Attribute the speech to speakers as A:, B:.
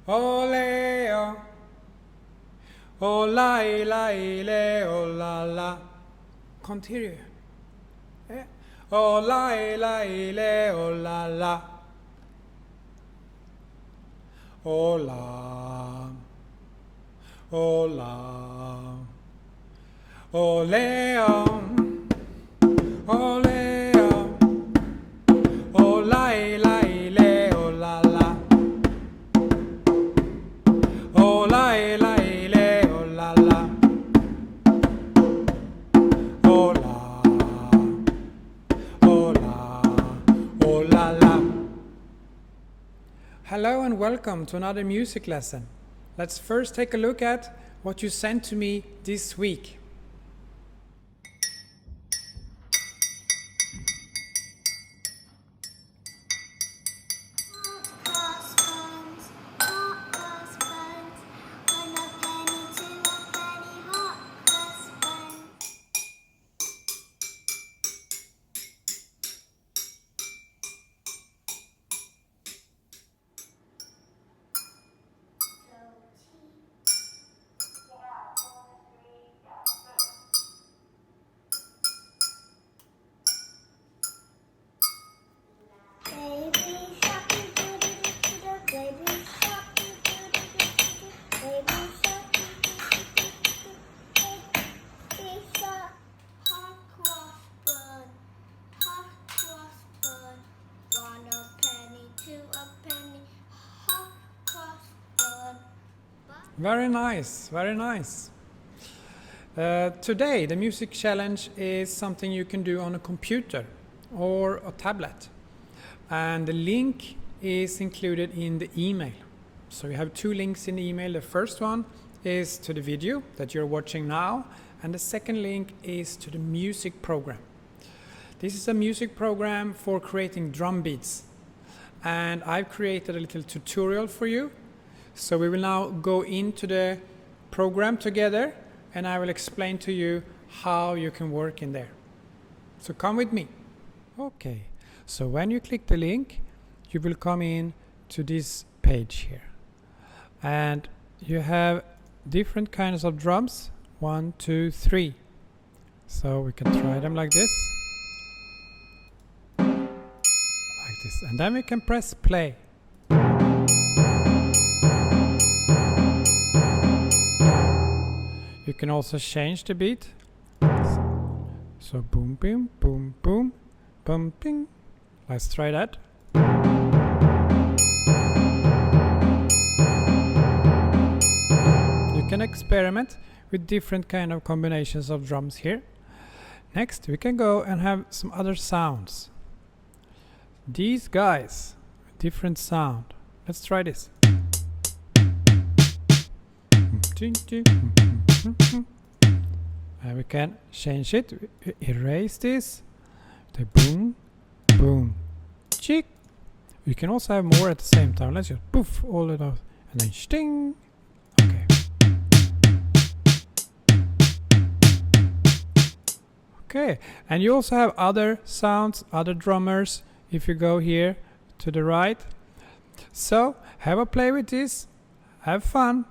A: ole, oh. Oh la ile, oh la la. Continue. Yeah. Oh la ile, oh la la. Oh la. Oh la. Ole, oh. Ole, oh. Oh la ile, oh la la. Oh la ile, oh la la. Oh la. Oh la. Oh la la. Hello and welcome to another music lesson. Let's first take a look at what you sent to me this week. Very nice, very nice. Today the music challenge is something you can do on a computer or a tablet, and the link is included in the email. So you have two links in the email. The first one is to the video that you're watching now, and the second link is to the music program. This is a music program for creating drum beats, and I've created a little tutorial for you. So we will now go into the program together, and I will explain to you how you can work in there. So come with me. Okay, so when you click the link, you will come in to this page here. And you have different kinds of drums. 1, 2, 3. So we can try them like this. Like this. And then we can press play. You can also change the beat. So boom, boom, boom, boom, boom, ping. Let's try that. You can experiment with different kind of combinations of drums here. Next, we can go and have some other sounds. These guys, different sound. Let's try this. And we can change it, erase this, the boom, boom, chick. You can also have more at the same time. Let's just poof all of those, and then sting. Okay. Okay, and you also have other sounds, other drummers, if you go here to the right. So have a play with this, have fun.